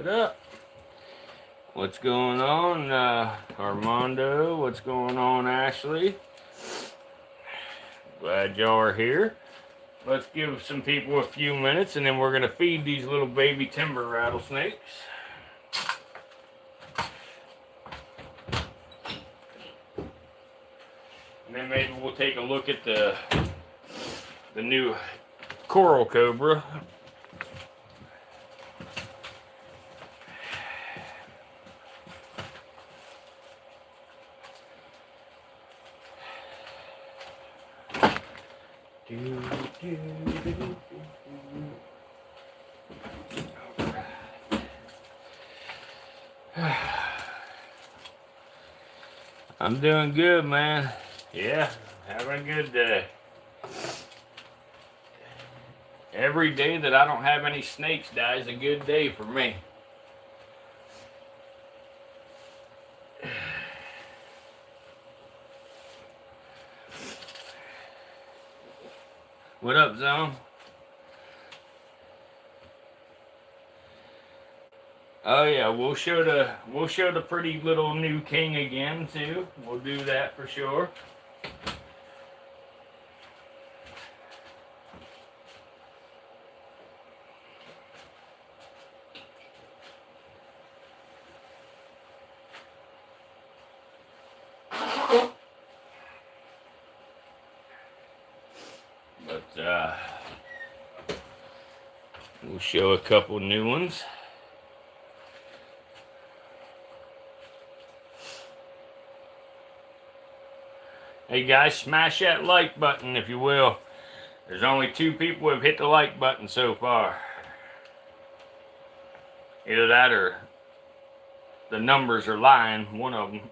What up? What's going on, Armando? What's going on, Ashley? Glad y'all are here. Let's give some people a few minutes and then we're going to feed these little baby timber rattlesnakes. And then maybe we'll take a look at the new coral cobra. I'm doing good, man. Yeah, having a good day. Every day that I don't have any snakes die is a good day for me. What up, Zone? Oh yeah, we'll show the pretty little new king again too. We'll do that for sure. But we'll show a couple new ones. Hey guys, smash that like button if you will. There's only 2 people who have hit the like button so far. Either that or the numbers are lying, one of them.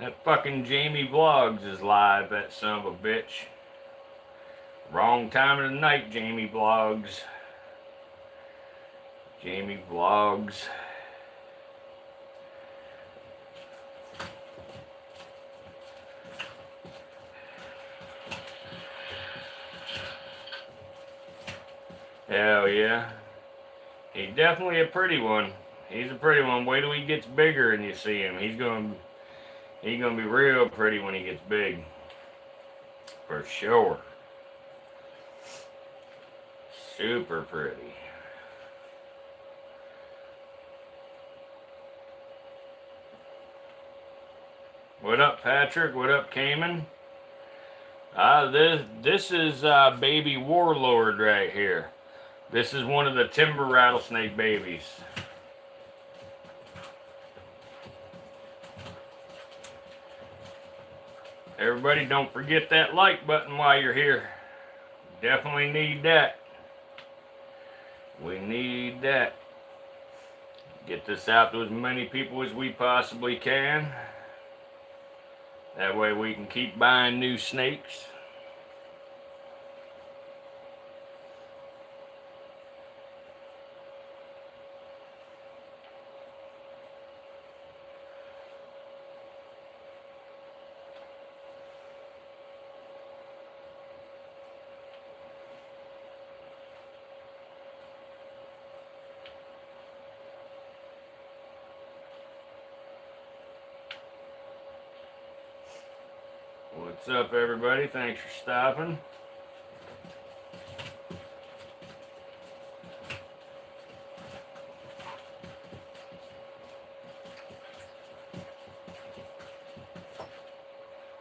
That fucking Jamie Vlogs is live, that son of a bitch. Wrong time of the night, Jamie Vlogs. Jamie Vlogs. Hell yeah. He's definitely a pretty one. He's a pretty one. Wait till he gets bigger and you see him. He's gonna be real pretty when he gets big. For sure. Super pretty. What up, Patrick? What up, Cayman? This is baby Warlord right here. This is one of the timber rattlesnake babies. Everybody, don't forget that like button while you're here. Definitely need that. We need that. Get this out to as many people as we possibly can. That way we can keep buying new snakes. What's up, everybody? Thanks for stopping.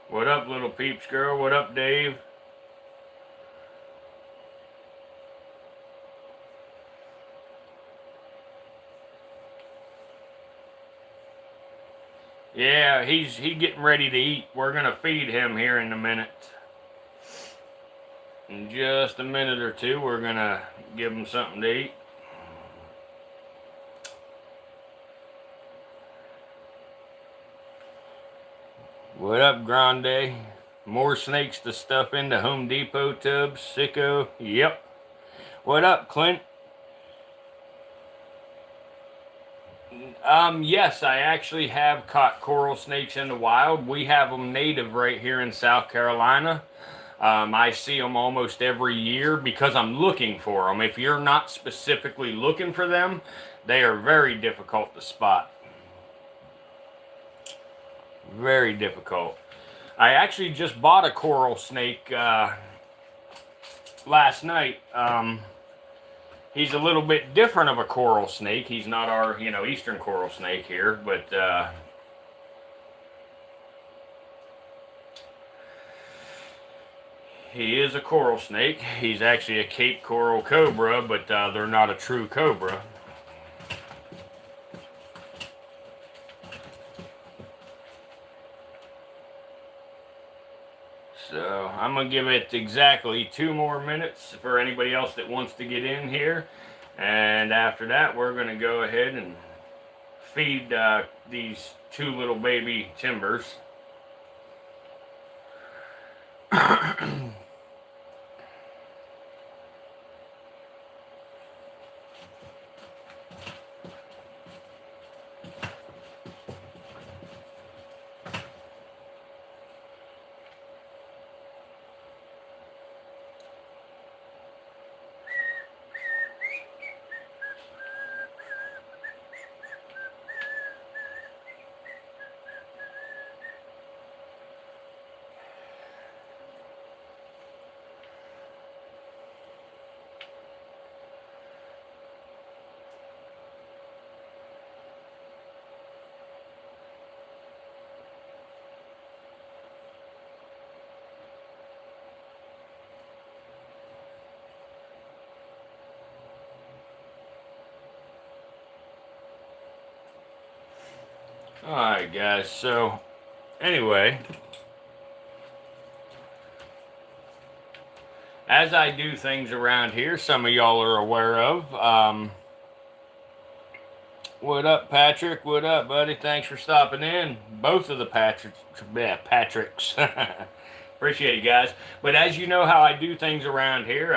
What up, little peeps girl? What up, Dave? Yeah, he's getting ready to eat. We're gonna feed him here in a minute. In just a minute or two, we're gonna give him something to eat. What up, Grande? More snakes to stuff into Home Depot tubs. Sicko. Yep. What up, Clint? Yes, I actually have caught coral snakes in the wild. We have them native right here in South Carolina. I see them almost every year because I'm looking for them. If you're not specifically looking for them, they are very difficult to spot. Very difficult. I actually just bought a coral snake last night. He's a little bit different of a coral snake. He's not our, eastern coral snake here, but he is a coral snake. He's actually a Cape coral cobra, but they're not a true cobra. So I'm going to give it exactly 2 more minutes for anybody else that wants to get in here. And after that, we're going to go ahead and feed these 2 little baby timbers. Alright guys, so anyway, as I do things around here, some of y'all are aware of. What up, Patrick? What up, buddy? Thanks for stopping in. Both of the Patricks. Appreciate you guys. But as you know how I do things around here,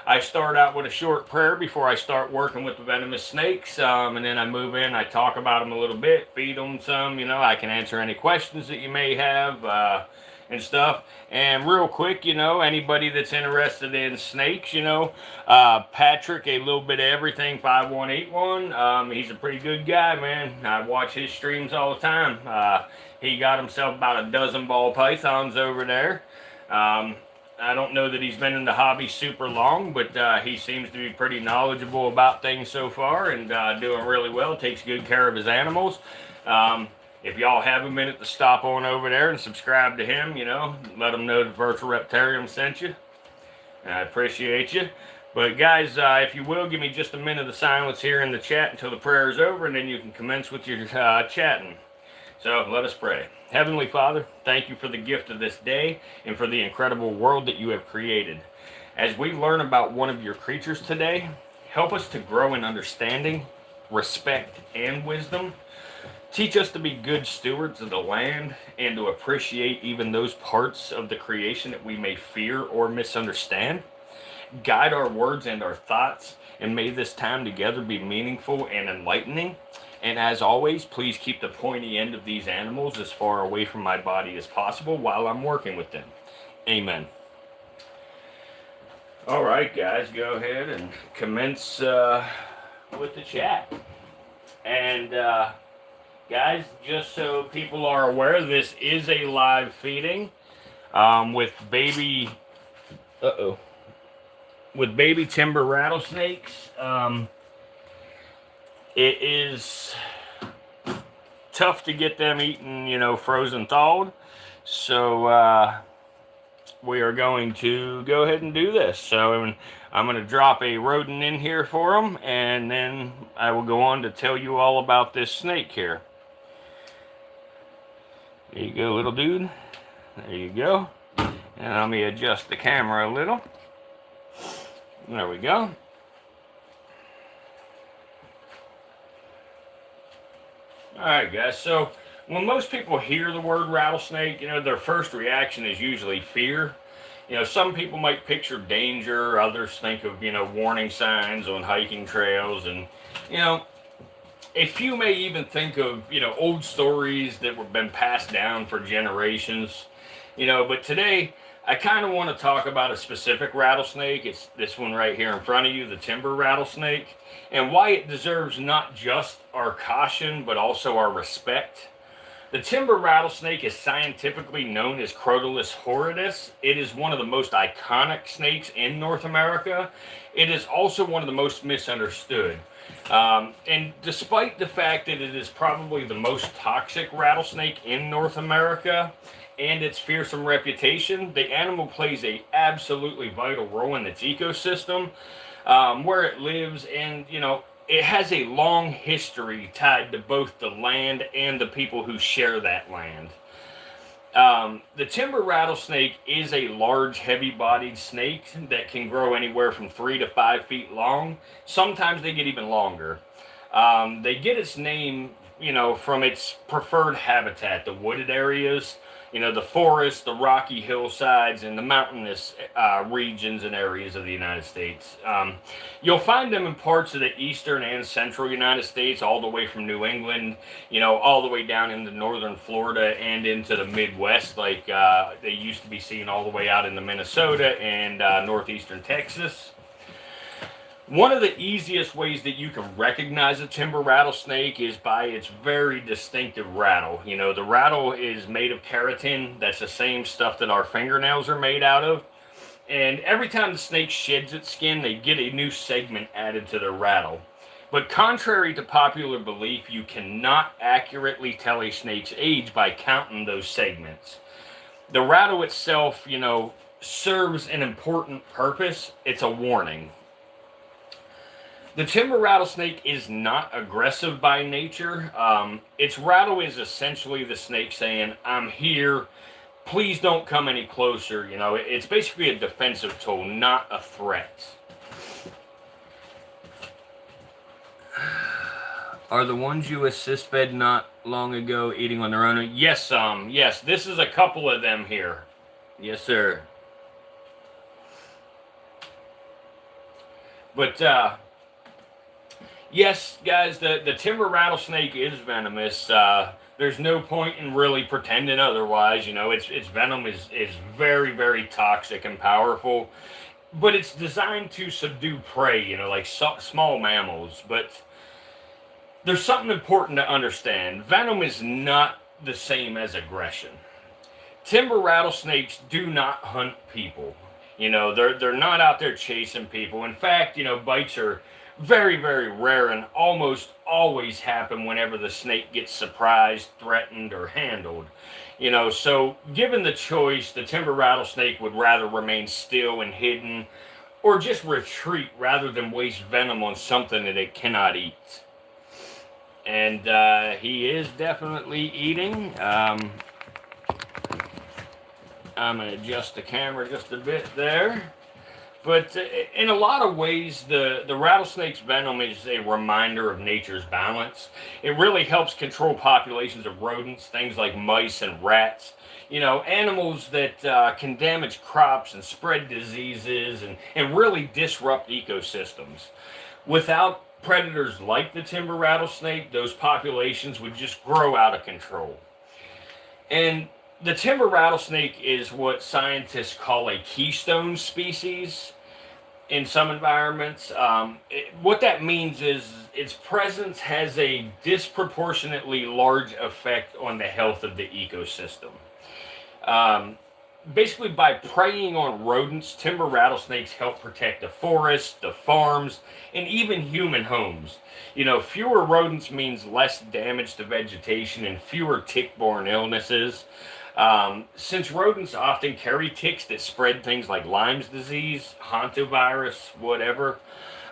I start out with a short prayer before I start working with the venomous snakes, and then I move in, I talk about them a little bit, feed them some, I can answer any questions that you may have, and stuff. And real quick, anybody that's interested in snakes, Patrick, a little bit of everything, 5181, he's a pretty good guy, man. I watch his streams all the time. He got himself about a dozen ball pythons over there. I don't know that he's been in the hobby super long, but he seems to be pretty knowledgeable about things so far and doing really well. Takes good care of his animals. If y'all have a minute to stop on over there and subscribe to him, let him know the Virtual Reptarium sent you. I appreciate you. But guys, if you will, give me just a minute of silence here in the chat until the prayer is over, and then you can commence with your chatting. So let us pray. Heavenly Father, thank you for the gift of this day and for the incredible world that you have created. As we learn about one of your creatures today, help us to grow in understanding, respect, and wisdom. Teach us to be good stewards of the land and to appreciate even those parts of the creation that we may fear or misunderstand. Guide our words and our thoughts, and may this time together be meaningful and enlightening. And as always, please keep the pointy end of these animals as far away from my body as possible while I'm working with them. Amen. Alright guys, go ahead and commence with the chat. And guys, just so people are aware, this is a live feeding with baby timber rattlesnakes. It is tough to get them eaten, frozen thawed. So we are going to go ahead and do this. So I'm going to drop a rodent in here for them, and then I will go on to tell you all about this snake here. There you go, little dude. There you go. And let me adjust the camera a little. There we go. Alright guys, so when most people hear the word rattlesnake, their first reaction is usually fear. Some people might picture danger, others think of, warning signs on hiking trails, and, A few may even think of, old stories that have been passed down for generations, but today I kind of want to talk about a specific rattlesnake. It's this one right here in front of you, the timber rattlesnake, and why it deserves not just our caution, but also our respect. The timber rattlesnake is scientifically known as Crotalus horridus. It is one of the most iconic snakes in North America. It is also one of the most misunderstood. And despite the fact that it is probably the most toxic rattlesnake in North America and its fearsome reputation, the animal plays a absolutely vital role in its ecosystem, where it lives, and it has a long history tied to both the land and the people who share that land. The timber rattlesnake is a large, heavy-bodied snake that can grow anywhere from 3 to 5 feet long. Sometimes they get even longer. They get its name, from its preferred habitat, the wooded areas, the forests, the rocky hillsides, and the mountainous regions and areas of the United States. You'll find them in parts of the eastern and central United States, all the way from New England, all the way down into northern Florida and into the Midwest, like they used to be seen all the way out into Minnesota and northeastern Texas. One of the easiest ways that you can recognize a timber rattlesnake is by its very distinctive rattle. The rattle is made of keratin. That's the same stuff that our fingernails are made out of. And every time the snake sheds its skin, they get a new segment added to their rattle. But contrary to popular belief, you cannot accurately tell a snake's age by counting those segments. The rattle itself, serves an important purpose. It's a warning. The timber rattlesnake is not aggressive by nature. Its rattle is essentially the snake saying, "I'm here, please don't come any closer." It's basically a defensive tool, not a threat. Are the ones you assist fed not long ago eating on their own? Yes, yes, this is a couple of them here. Yes, sir. But, yes, guys, the timber rattlesnake is venomous. There's no point in really pretending otherwise. Its venom is very, very toxic and powerful. But it's designed to subdue prey, like small mammals. But there's something important to understand. Venom is not the same as aggression. Timber rattlesnakes do not hunt people. They're not out there chasing people. In fact, bites are very, very rare and almost always happen whenever the snake gets surprised, threatened, or handled. So given the choice, the timber rattlesnake would rather remain still and hidden, or just retreat rather than waste venom on something that it cannot eat. And he is definitely eating. I'm going to adjust the camera just a bit there. But in a lot of ways, the rattlesnake's venom is a reminder of nature's balance. It really helps control populations of rodents, things like mice and rats. Animals that can damage crops and spread diseases and really disrupt ecosystems. Without predators like the timber rattlesnake, those populations would just grow out of control. And the timber rattlesnake is what scientists call a keystone species in some environments. What that means is its presence has a disproportionately large effect on the health of the ecosystem. Basically, by preying on rodents, timber rattlesnakes help protect the forests, the farms, and even human homes. Fewer rodents means less damage to vegetation and fewer tick-borne illnesses. Since rodents often carry ticks that spread things like Lyme's disease, hantavirus, whatever.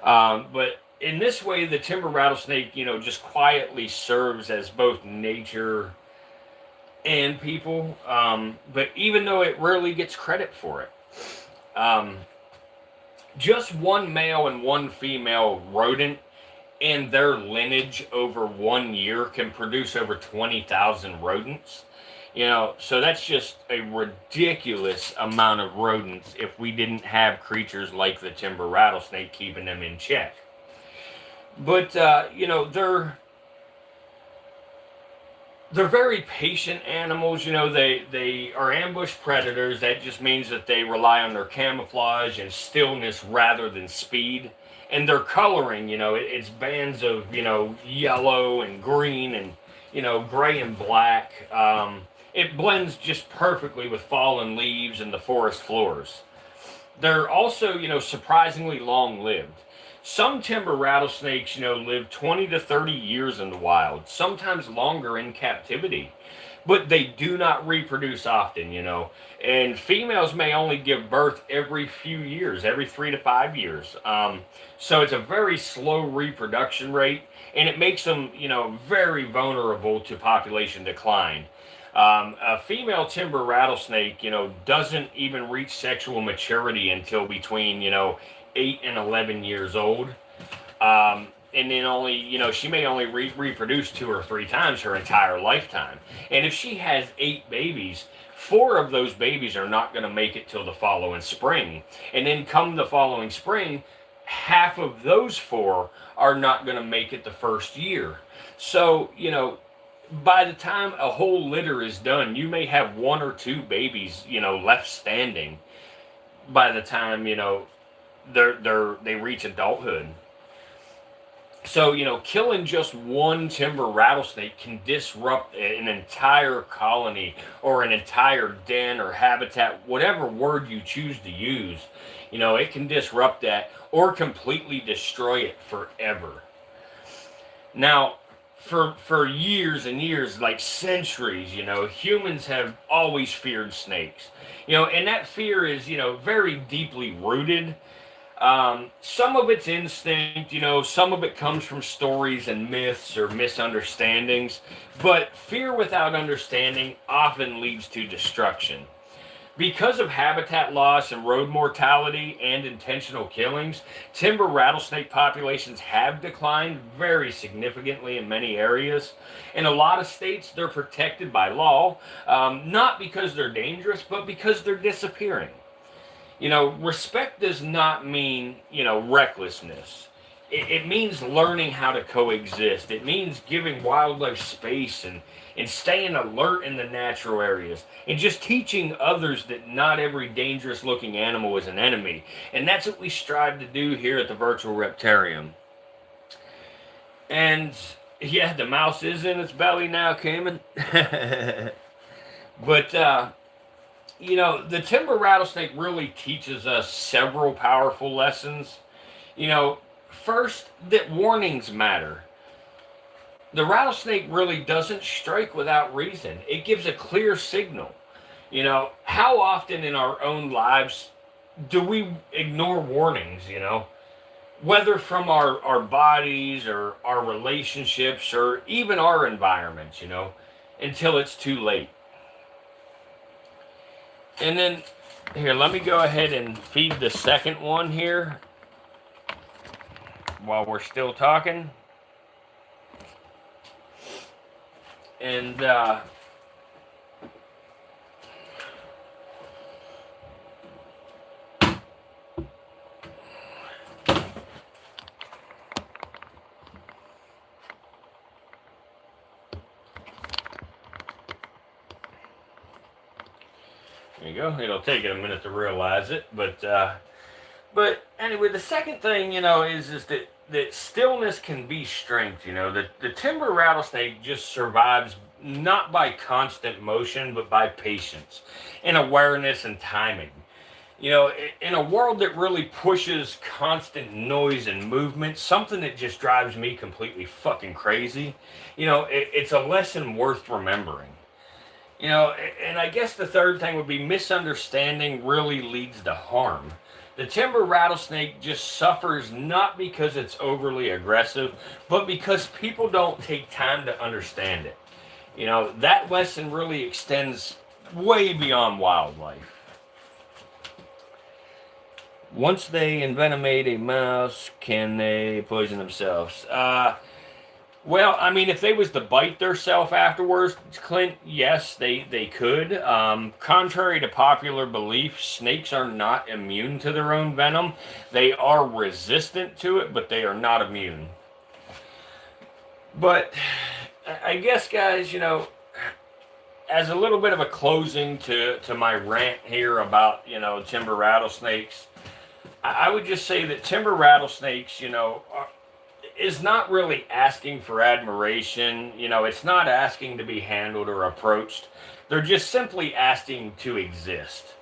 But in this way, the timber rattlesnake, just quietly serves as both nature and people. But even though it rarely gets credit for it. Just one male and one female rodent and their lineage over 1 year can produce over 20,000 rodents. So that's just a ridiculous amount of rodents if we didn't have creatures like the timber rattlesnake keeping them in check. But, they're very patient animals. They are ambush predators. That just means that they rely on their camouflage and stillness rather than speed. And their coloring, it's bands of, yellow and green and, gray and black. It blends just perfectly with fallen leaves and the forest floors. They're also, surprisingly long-lived. Some timber rattlesnakes, live 20 to 30 years in the wild, sometimes longer in captivity. But they do not reproduce often, and females may only give birth every few years, every 3 to 5 years. So it's a very slow reproduction rate, and it makes them, very vulnerable to population decline. A female timber rattlesnake, doesn't even reach sexual maturity until between, 8 and 11 years old. And then only, she may only reproduce 2 or 3 times her entire lifetime. And if she has 8 babies, 4 of those babies are not going to make it till the following spring. And then come the following spring, half of those 4 are not going to make it the first year. So, by the time a whole litter is done, you may have 1 or 2 babies, left standing by the time, they reach adulthood. So, killing just one timber rattlesnake can disrupt an entire colony or an entire den or habitat, whatever word you choose to use. It can disrupt that or completely destroy it forever. Now, for years and years, like centuries, humans have always feared snakes. And that fear is, very deeply rooted. Some of it's instinct, some of it comes from stories and myths or misunderstandings, but fear without understanding often leads to destruction. Because of habitat loss and road mortality and intentional killings, timber rattlesnake populations have declined very significantly in many areas. In a lot of states, they're protected by law, not because they're dangerous, but because they're disappearing. Respect does not mean, recklessness. It means learning how to coexist. It means giving wildlife space and staying alert in the natural areas. And just teaching others that not every dangerous looking animal is an enemy. And that's what we strive to do here at the Virtual Reptarium. And yeah, the mouse is in its belly now, Cayman. But, the timber rattlesnake really teaches us several powerful lessons. First, that warnings matter. The rattlesnake really doesn't strike without reason. It gives a clear signal. How often in our own lives do we ignore warnings, whether from our bodies or our relationships or even our environments, until it's too late. And then, here, let me go ahead and feed the second one here while we're still talking. And, there you go. It'll take it a minute to realize it, but anyway, the second thing, is that stillness can be strength. The timber rattlesnake just survives not by constant motion, but by patience and awareness and timing. In a world that really pushes constant noise and movement, something that just drives me completely fucking crazy, it's a lesson worth remembering. And I guess the third thing would be misunderstanding really leads to harm. The timber rattlesnake just suffers not because it's overly aggressive, but because people don't take time to understand it. That lesson really extends way beyond wildlife. Once they envenomate a mouse, can they poison themselves? Well, I mean, if they was to bite theirself afterwards, Clint, yes, they could. Contrary to popular belief, snakes are not immune to their own venom. They are resistant to it, but they are not immune. But I guess, guys, as a little bit of a closing to my rant here about, timber rattlesnakes, I would just say that timber rattlesnakes, is not really asking for admiration. It's not asking to be handled or approached. They're just simply asking to exist.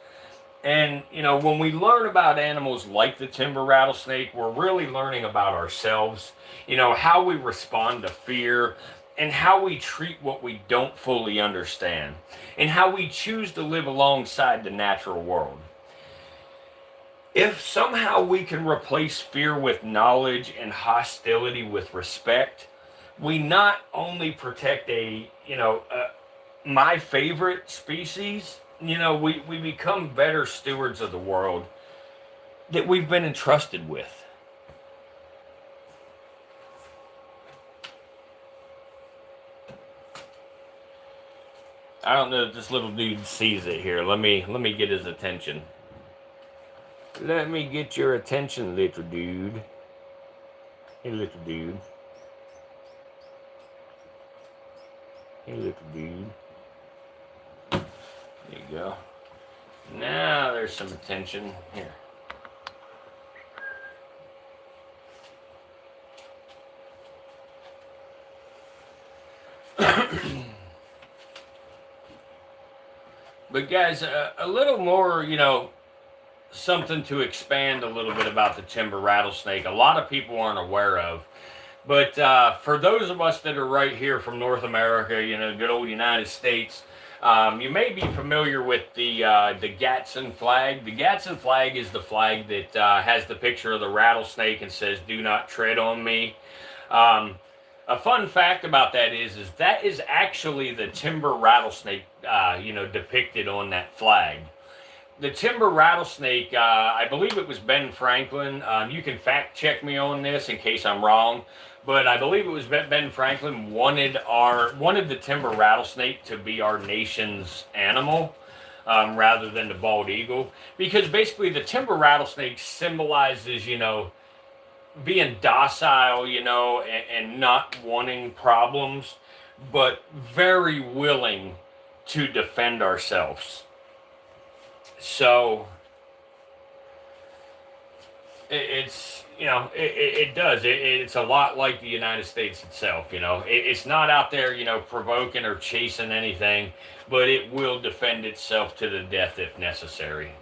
And, when we learn about animals like the timber rattlesnake, we're really learning about ourselves, how we respond to fear, and how we treat what we don't fully understand, and how we choose to live alongside the natural world. If somehow we can replace fear with knowledge and hostility with respect, we not only protect my favorite species, we become better stewards of the world that we've been entrusted with. I don't know if this little dude sees it here. Let me get his attention. Let me get your attention, little dude. Hey, little dude. Hey, little dude. There you go. Now there's some attention here. But guys, a little more, something to expand a little bit about the timber rattlesnake. A lot of people aren't aware of. But for those of us that are right here from North America, good old United States, you may be familiar with the Gadsden flag. The Gadsden flag is the flag that has the picture of the rattlesnake and says, "Do not tread on me." A fun fact about that is that is actually the timber rattlesnake, depicted on that flag. The timber rattlesnake, I believe it was Ben Franklin. You can fact check me on this in case I'm wrong, but I believe it was Ben Franklin wanted the timber rattlesnake to be our nation's animal, rather than the bald eagle, because basically the timber rattlesnake symbolizes, being docile, and not wanting problems, but very willing to defend ourselves. So it's a lot like the United States itself. It's not out there, provoking or chasing anything, but it will defend itself to the death if necessary.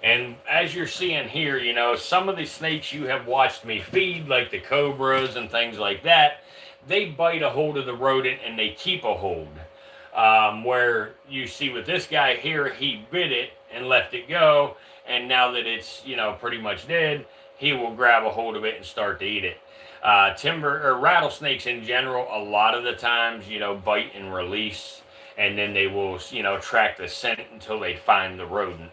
And as you're seeing here, some of the snakes you have watched me feed, like the cobras and things like that, they bite a hold of the rodent and they keep a hold. Where you see with this guy here, he bit it and left it go, and now that it's, pretty much dead, he will grab a hold of it and start to eat it. Timber or rattlesnakes in general, a lot of the times, bite and release, and then they will, track the scent until they find the rodent.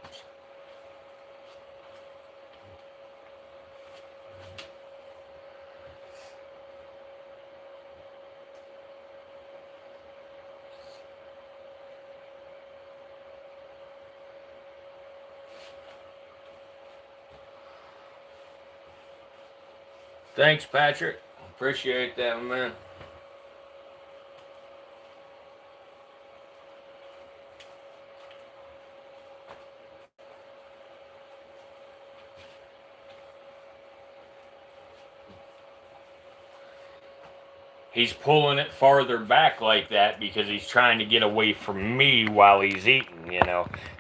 Thanks, Patrick. Appreciate that, man. He's pulling it farther back like that because he's trying to get away from me while he's eating,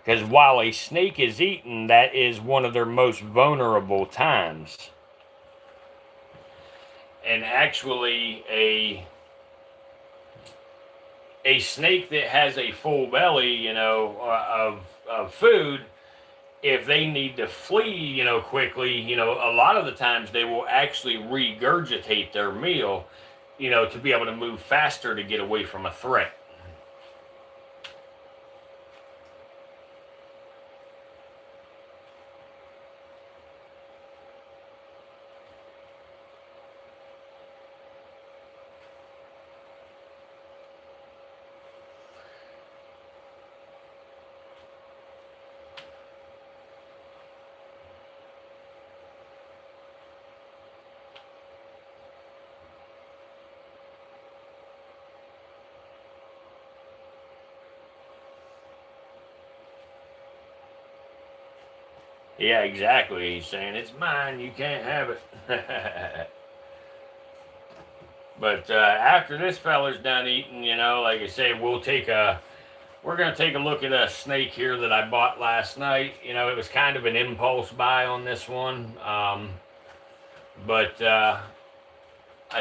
Because while a snake is eating, that is one of their most vulnerable times. And actually, a snake that has a full belly, of food, if they need to flee, quickly, a lot of the times they will actually regurgitate their meal, to be able to move faster to get away from a threat. Yeah, exactly. He's saying, it's mine, you can't have it. But after this fella's done eating, like I say, we're going to take a look at a snake here that I bought last night. It was kind of an impulse buy on this one. But I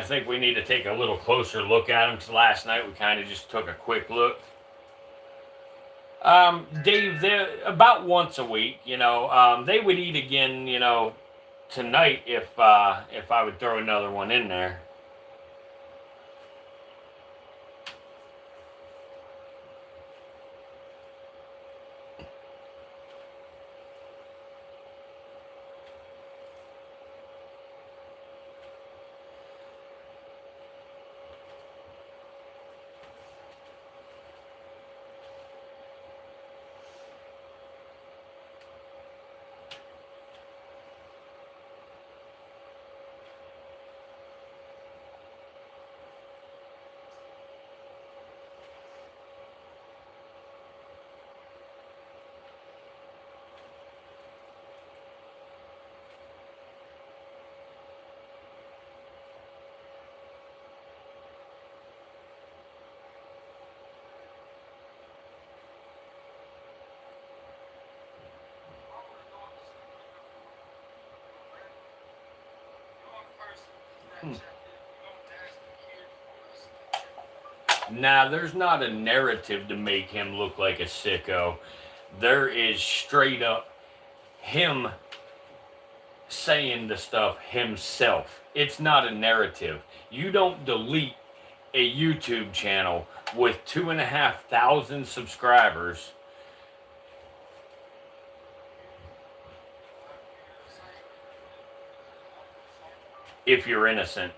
think we need to take a little closer look at them, because last night we kind of just took a quick look. Dave, about once a week, they would eat again, tonight if I would throw another one in there. Now, there's not a narrative to make him look like a sicko. There is straight up him saying the stuff himself. It's not a narrative. You don't delete a YouTube channel with 2,500 subscribers if you're innocent.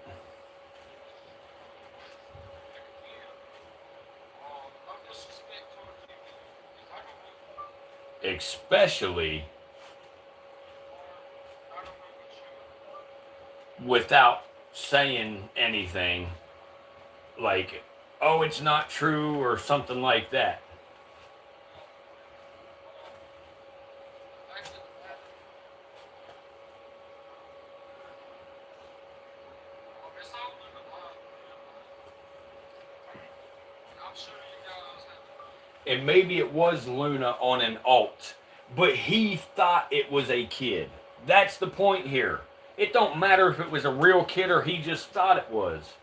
Especially without saying anything like, oh, it's not true, or something like that. And maybe it was Luna on an alt, but he thought it was a kid. That's the point here. It don't matter if it was a real kid or he just thought it was.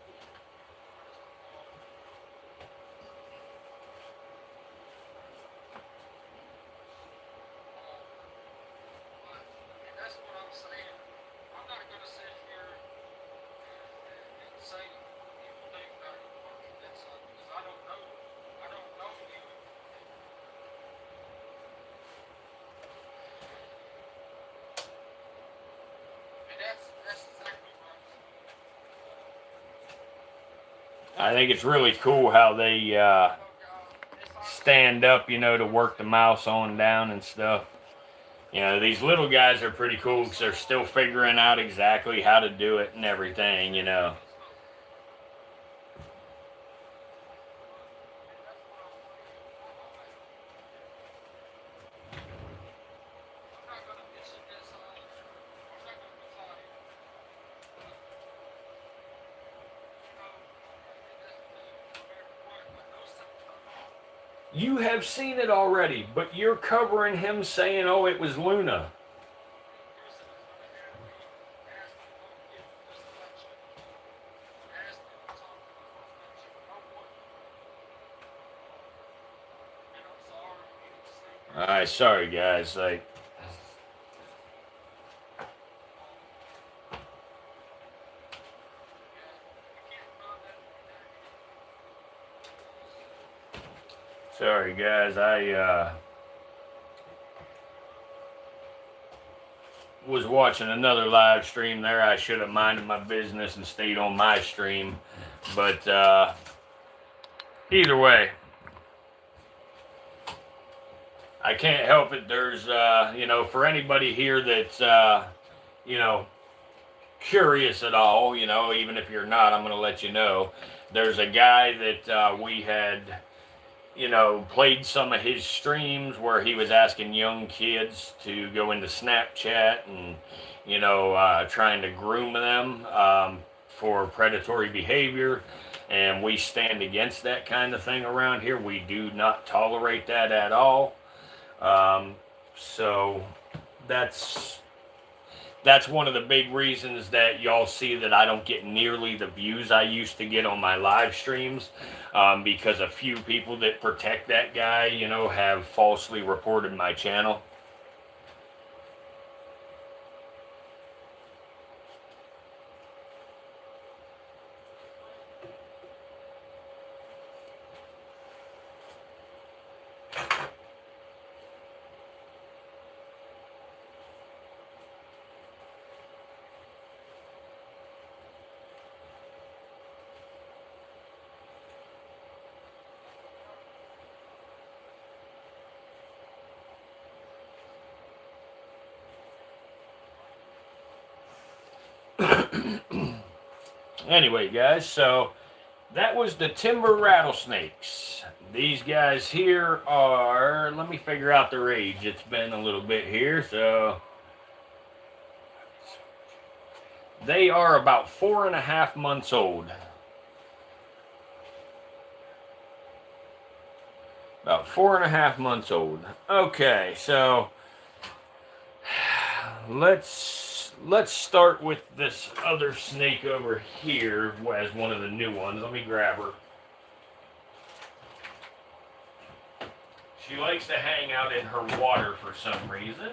I think it's really cool how they stand up, to work the mouse on down and stuff. These little guys are pretty cool because they're still figuring out exactly how to do it and everything. You have seen it already, but you're covering him saying, oh, it was Luna. Alright, sorry guys. Sorry guys, I was watching another live stream there. I should have minded my business and stayed on my stream. But either way, I can't help it. There's, for anybody here that's, curious at all, even if you're not, I'm going to let you know. There's a guy that we had you know, played some of his streams where he was asking young kids to go into Snapchat and, you know, trying to groom them for predatory behavior. And we stand against that kind of thing around here. We do not tolerate that at all. So that's one of the big reasons that y'all see that I don't get nearly the views I used to get on my live streams, because a few people that protect that guy, you know, have falsely reported my channel. Anyway, guys, so that was the timber rattlesnakes. These guys here are, let me figure out their age. It's been a little bit here, so they are about 4.5 months old. About 4.5 months old. Okay, so let's start with this other snake over here as one of the new ones. Let me grab her. She likes to hang out in her water for some reason,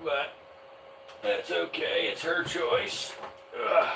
but that's okay. It's her choice. Ugh.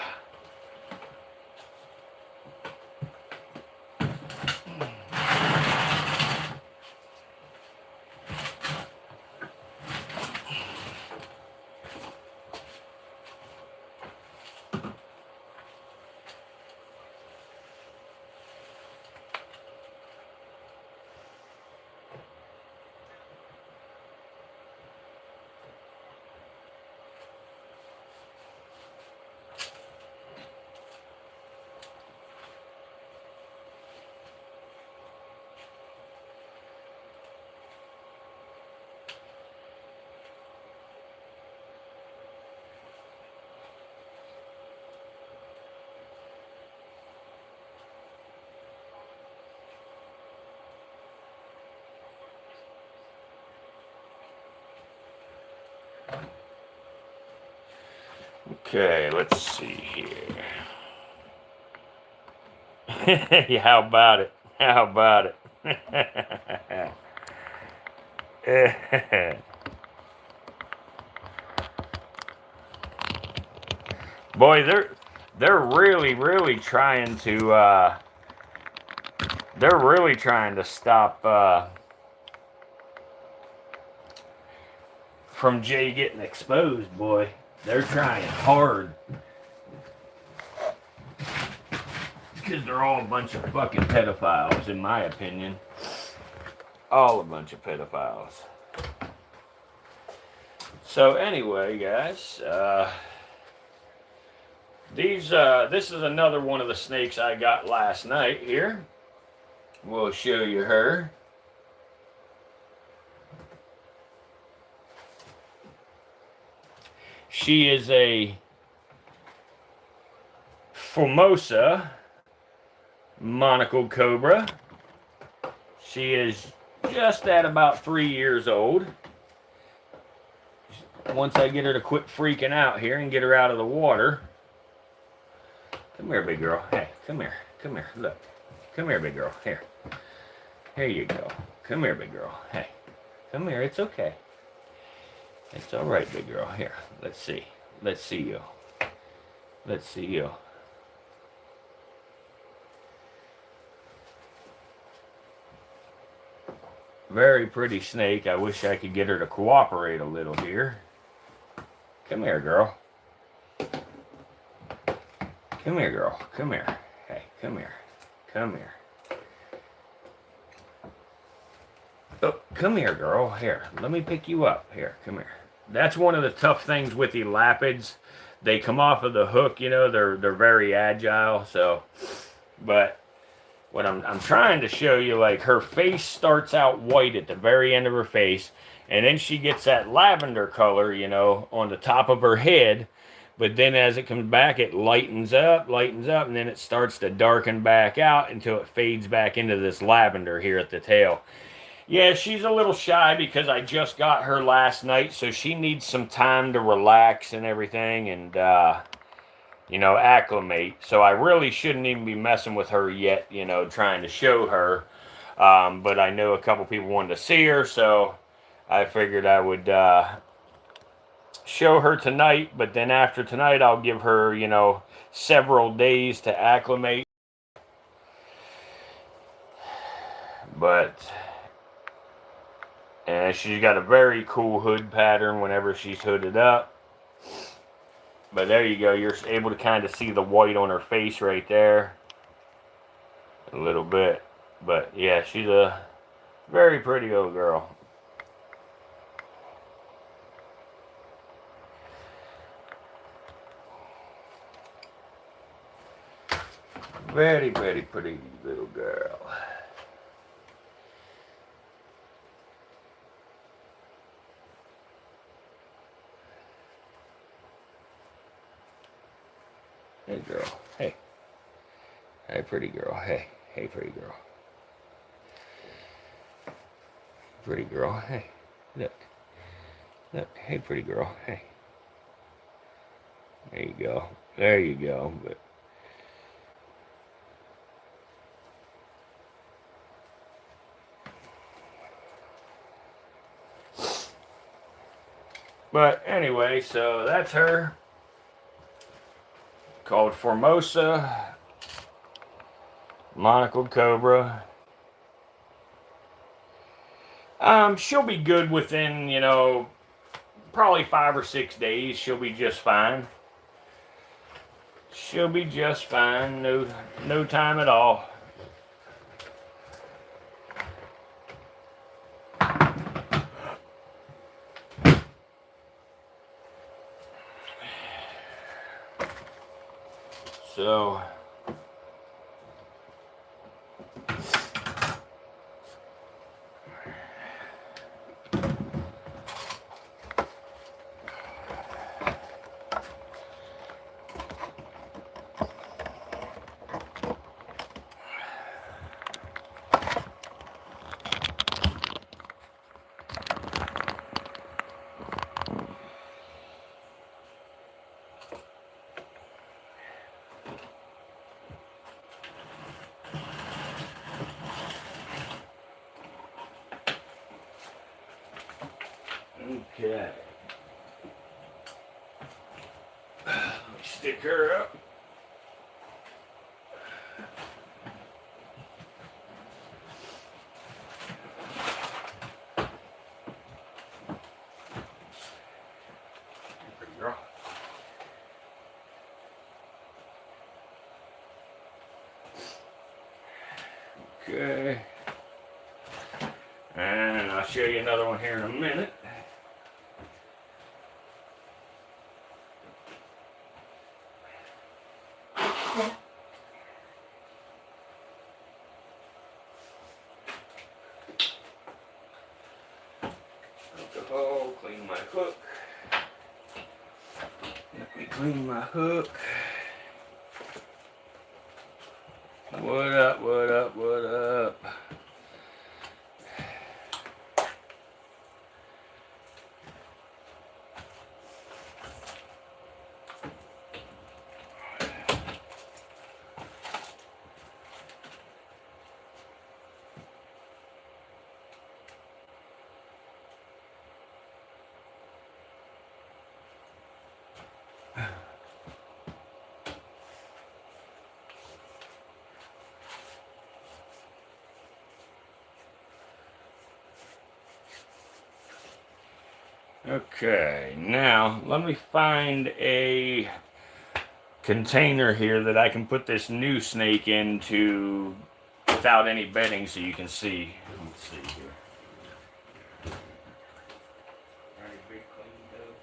Okay, let's see here. Yeah, how about it? How about it? Boy, they're really trying to stop from Jay getting exposed, boy. They're trying hard. It's because they're all a bunch of fucking pedophiles, in my opinion. All a bunch of pedophiles. So anyway, guys, this is another one of the snakes I got last night here. We'll show you her. She is a Formosa monocled cobra. She is just at about 3 years old. Once I get her to quit freaking out here and get her out of the water. Come here, big girl. Hey, come here. Come here. Look. Come here, big girl. Here. Here you go. Come here, big girl. Hey. Come here. It's okay. It's all right, big girl. Here. Let's see. Let's see you. Let's see you. Very pretty snake. I wish I could get her to cooperate a little here. Come here, girl. Come here, girl. Come here. Hey, come here. Come here. Oh, come here, girl. Here, let me pick you up. Here, come here. That's one of the tough things with elapids. They come off of the hook, you know, they're very agile, so. But what I'm trying to show you, like her face starts out white at the very end of her face, and then she gets that lavender color, you know, on the top of her head. But then as it comes back, it lightens up, and then it starts to darken back out until it fades back into this lavender here at the tail. Yeah, she's a little shy because I just got her last night, so she needs some time to relax and everything and, you know, acclimate. So I really shouldn't even be messing with her yet, you know, trying to show her. But I know a couple people wanted to see her, so I figured I would show her tonight. But then after tonight, I'll give her, you know, several days to acclimate. But... and she's got a very cool hood pattern whenever she's hooded up. But there you go. You're able to kind of see the white on her face right there. A little bit. But yeah, she's a very pretty little girl. Very, very pretty little girl. Hey, girl. Hey. Hey, pretty girl. Hey. Hey, pretty girl. Pretty girl. Hey. Look. Look. Hey, pretty girl. Hey. There you go. There you go. But anyway, so that's her. Called Formosa. Monocled Cobra. She'll be good within, you know, probably 5 or 6 days. She'll be just fine. She'll be just fine. No time at all. So... okay. Stick her up. Pretty girl. Okay. And I'll show you another one here in a minute. Alcohol, clean my hook. Let me clean my hook. What up, what up, what up? Okay, now let me find a container here that I can put this new snake into without any bedding so you can see. Let's see here. Any big clean tubs?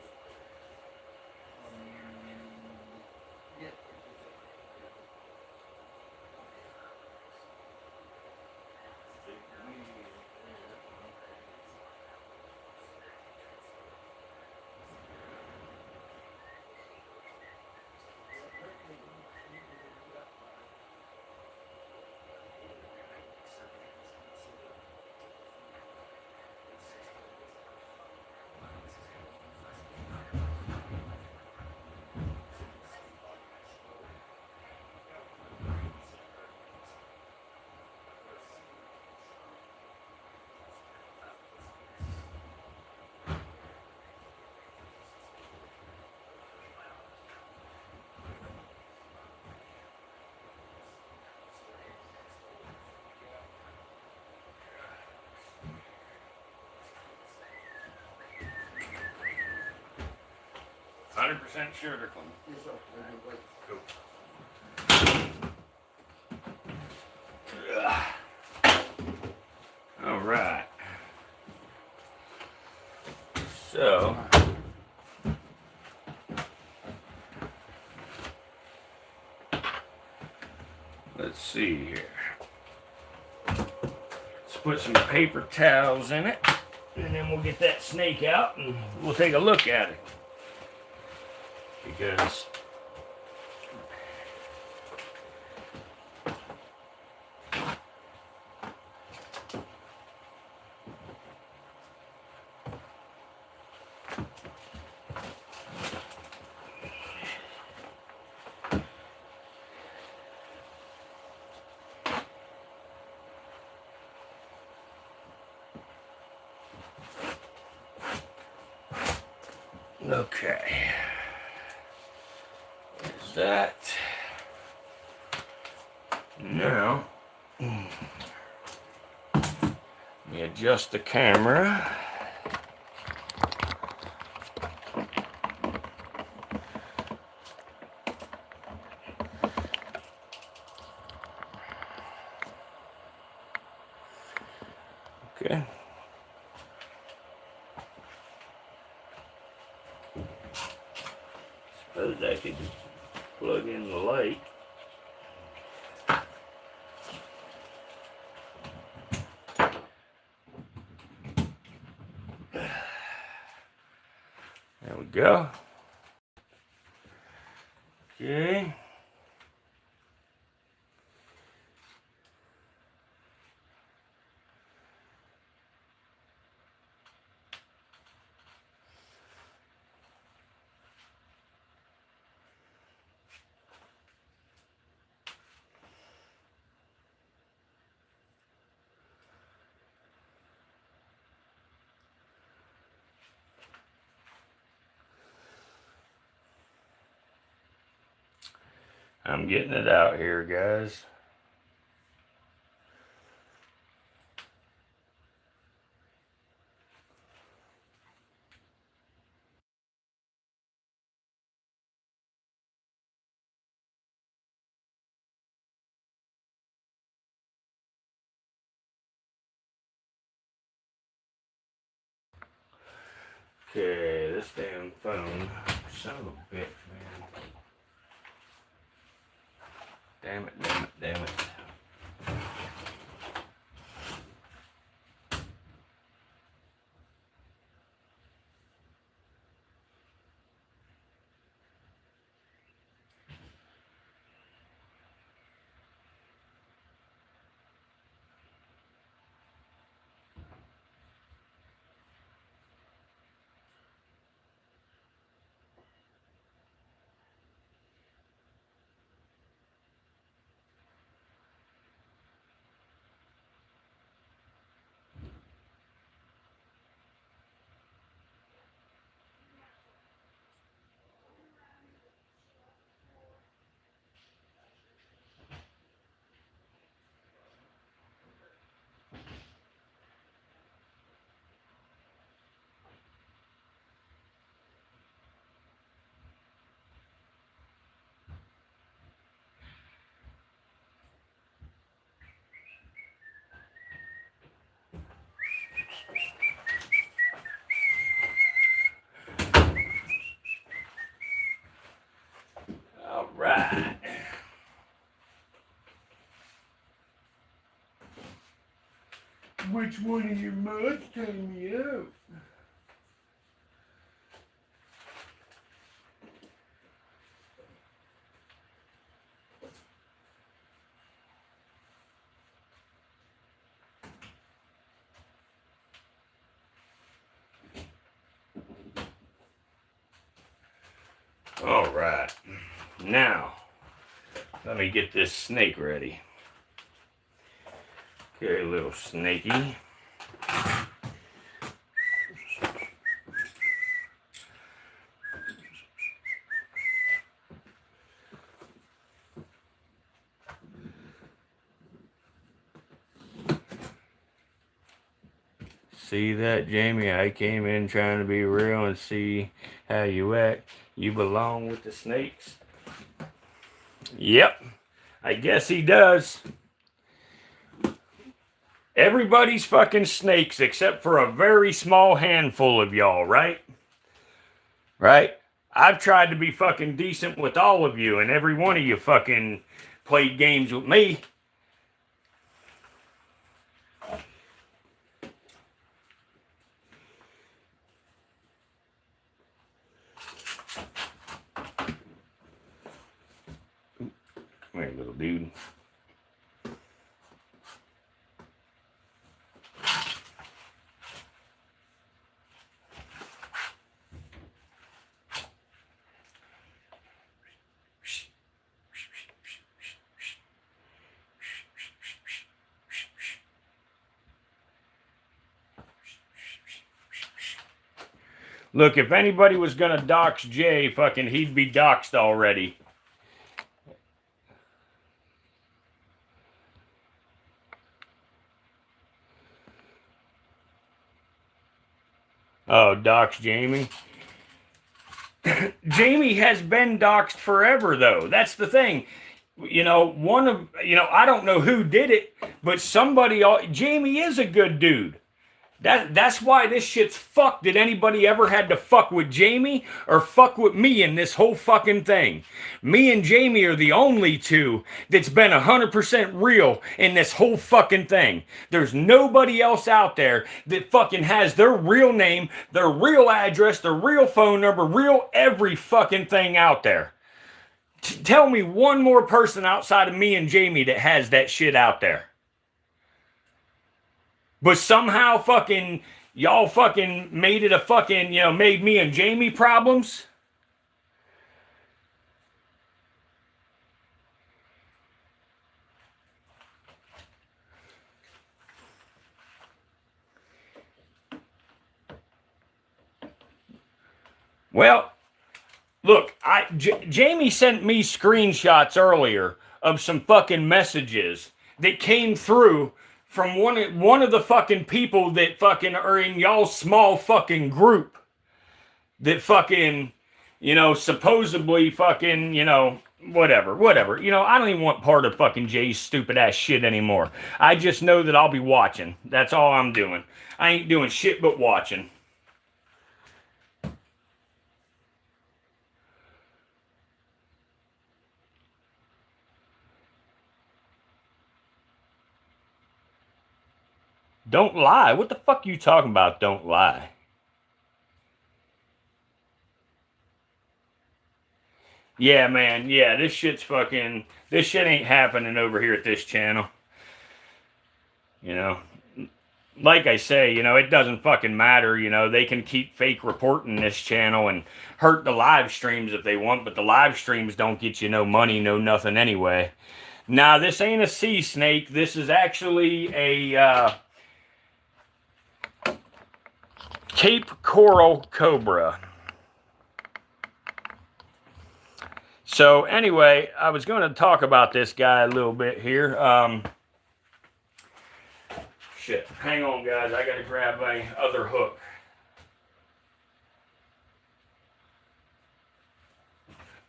100% sure they're clean. Yes, sir. Cool. All right. So, let's see here. Let's put some paper towels in it, and then we'll get that snake out and we'll take a look at it. Because okay, there's that. Now, let me adjust the camera. Okay. Suppose I could plug in the light. There we go. Okay. I'm getting it out here, guys. Okay, this damn phone, son of a bitch, man. Damn it, damn it, damn it. All right. Which one of your muds came me out? All right. Now, let me get this snake ready. Okay, little snaky. See that, Jamie? I came in trying to be real and see how you act. You belong with the snakes? Yep, I guess he does. Everybody's fucking snakes except for a very small handful of y'all, right? Right? I've tried to be fucking decent with all of you, and every one of you fucking played games with me. Come here, little dude. Look, if anybody was gonna dox Jay, fucking he'd be doxed already. Oh, dox Jamie? Jamie has been doxed forever, though. That's the thing. You know, I don't know who did it, but Jamie is a good dude. That's why this shit's fucked. Did anybody ever had to fuck with Jamie or fuck with me in this whole fucking thing? Me and Jamie are the only two that's been 100% real in this whole fucking thing. There's nobody else out there that fucking has their real name, their real address, their real phone number, real every fucking thing out there. Tell me one more person outside of me and Jamie that has that shit out there. But somehow fucking y'all fucking made it a fucking, made me and Jamie problems. Well, look, Jamie sent me screenshots earlier of some fucking messages that came through from one of the fucking people that fucking are in y'all's small fucking group that fucking, supposedly fucking, whatever. I don't even want part of fucking Jay's stupid ass shit anymore. I just know that I'll be watching. That's all I'm doing. I ain't doing shit but watching. Don't lie. What the fuck are you talking about? Don't lie. Yeah, man. Yeah, this shit ain't happening over here at this channel. Like I say, it doesn't fucking matter. They can keep fake reporting this channel and hurt the live streams if they want, but the live streams don't get you no money, no nothing anyway. Now, this ain't a sea snake. This is actually a Cape Coral Cobra. So anyway, I was going to talk about this guy a little bit here. Shit, hang on guys, I got to grab my other hook.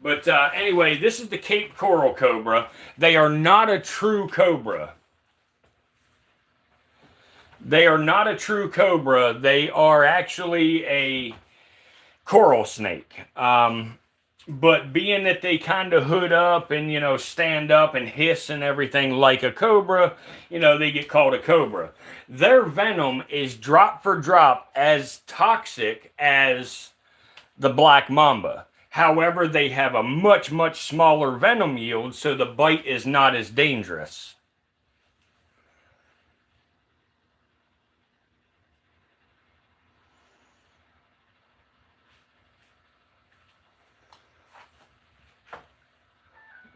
But anyway, this is the Cape Coral Cobra. They are not a true cobra. They are not a true cobra. They are actually a coral snake. But being that they kind of hood up and, stand up and hiss and everything like a cobra, they get called a cobra. Their venom is drop for drop as toxic as the black mamba. However, they have a much, much smaller venom yield, so the bite is not as dangerous.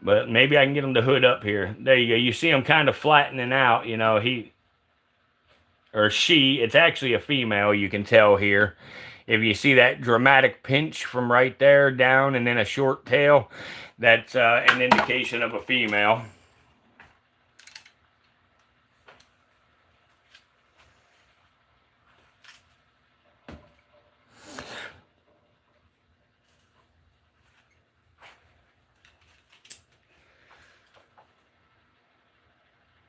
But maybe I can get him to hood up here. There you go. You see him kind of flattening out. He or she. It's actually a female. You can tell here. If you see that dramatic pinch from right there down and then a short tail, that's an indication of a female.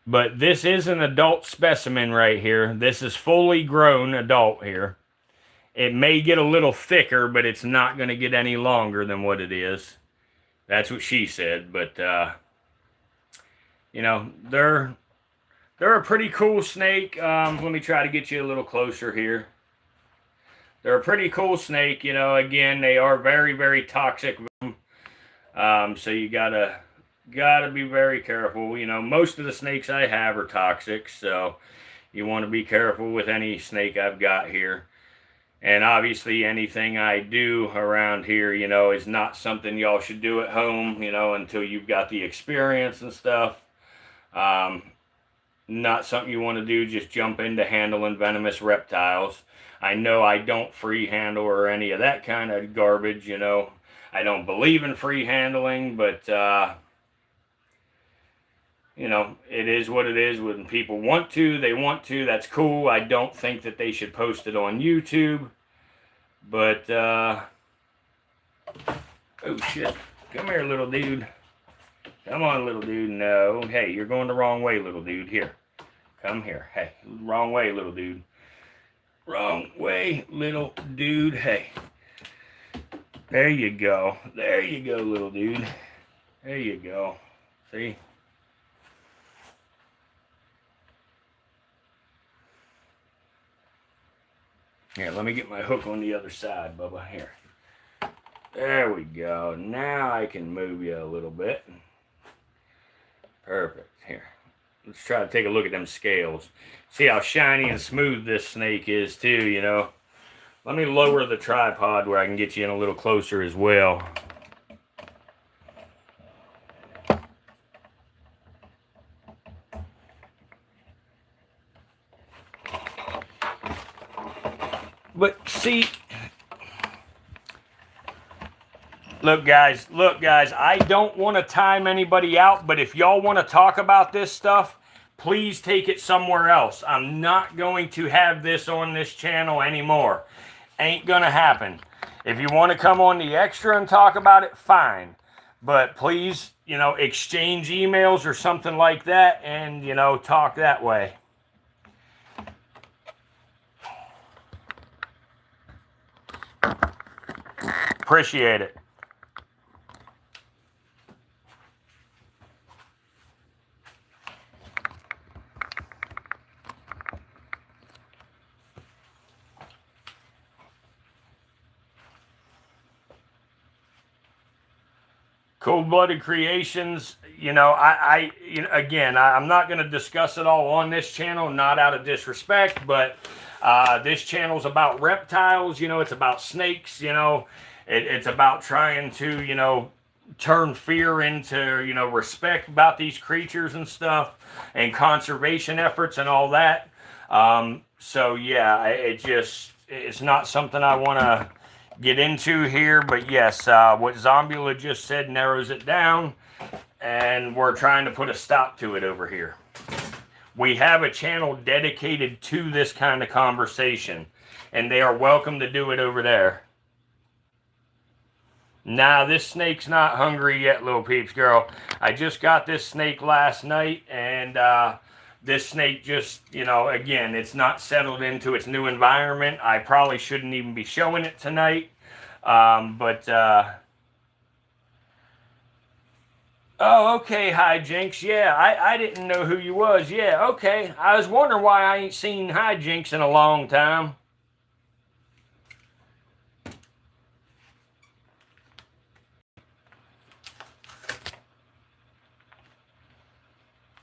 But this is an adult specimen right here. This is fully grown adult here. It may get a little thicker, but it's not going to get any longer than what it is. That's what she said. But, you know, they're a pretty cool snake. Let me try to get you a little closer here. They're a pretty cool snake. You know, again, they are very, very toxic. So you gotta be very careful. You know, most of the snakes I have are toxic, so you want to be careful with any snake I've got here. And obviously anything I do around here, you know, is not something y'all should do at home, you know, until you've got the experience and stuff. Not something you want to do, just jump into handling venomous reptiles. I know I don't free handle or any of that kind of garbage, you know. I don't believe in free handling, but, you know, it is what it is. When people want to, they want to. That's cool. I don't think that they should post it on YouTube. But, oh shit. Come here, little dude. Come on, little dude. No. Hey, you're going the wrong way, little dude. Here. Come here. Hey, wrong way, little dude. Wrong way, little dude. Hey. There you go. There you go, little dude. There you go. See? Here, let me get my hook on the other side, Bubba. Here. There we go. Now I can move you a little bit. Perfect. Here. Let's try to take a look at them scales. See how shiny and smooth this snake is too, you know. Let me lower the tripod where I can get you in a little closer as well. But see, look guys, I don't want to time anybody out, but if y'all want to talk about this stuff, please take it somewhere else. I'm not going to have this on this channel anymore. Ain't gonna happen. If you want to come on the extra and talk about it, fine. But please, you know, exchange emails or something like that and, you know, talk that way. Appreciate it. Cold-blooded creations, you know, again, I'm not going to discuss it all on this channel, not out of disrespect, but this channel's about reptiles, you know, it's about snakes, you know, it's about trying to, you know, turn fear into, you know, respect about these creatures and stuff, and conservation efforts and all that. So yeah, it's not something I want to get into here, but yes, what Zombula just said narrows it down, and we're trying to put a stop to it over here. We have a channel dedicated to this kind of conversation, and they are welcome to do it over there. Nah, this snake's not hungry yet, little peeps girl. I just got this snake last night, and this snake just, you know, again, it's not settled into its new environment. I probably shouldn't even be showing it tonight. Oh, okay, Hijinks. Yeah, I didn't know who you was. Yeah, okay. I was wondering why I ain't seen Hijinks in a long time.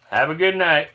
Have a good night.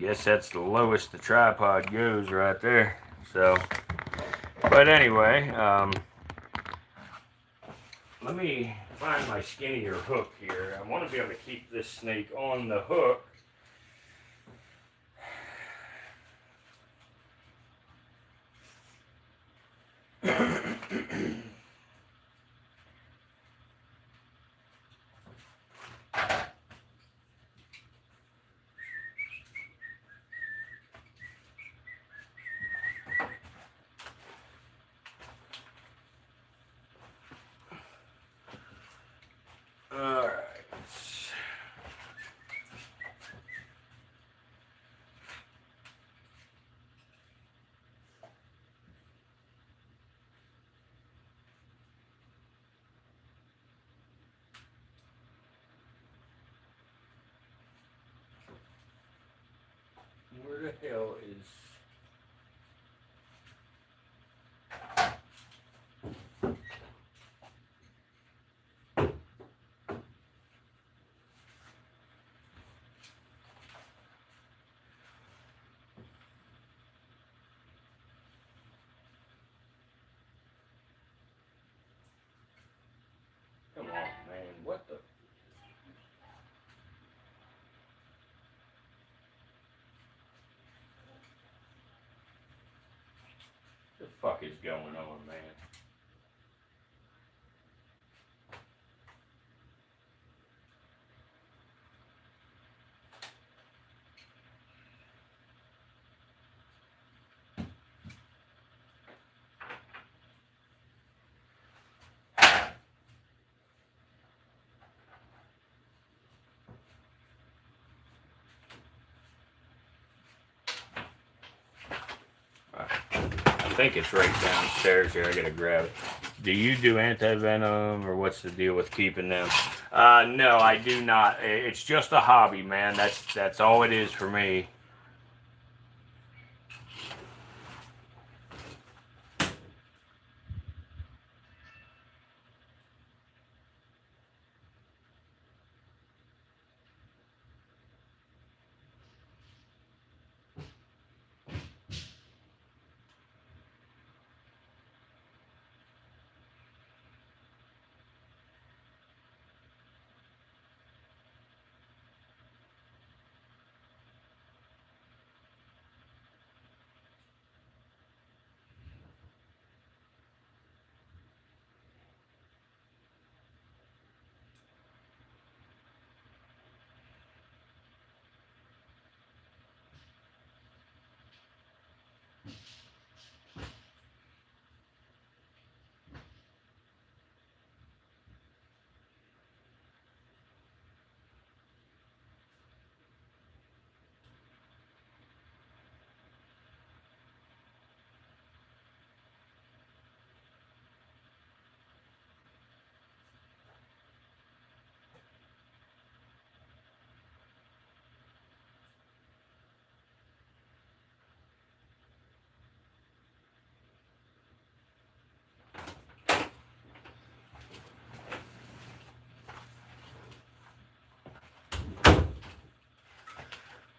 I guess that's the lowest the tripod goes right there. So But anyway, let me find my skinnier hook here. I want to be able to keep this snake on the hook. Alright. Where the hell is... Come on, man. What the... The fuck is going on, man? I think it's right downstairs here. I gotta grab it. Do you do anti-venom, or what's the deal with keeping them? No, I do not. It's just a hobby, man. That's all it is for me.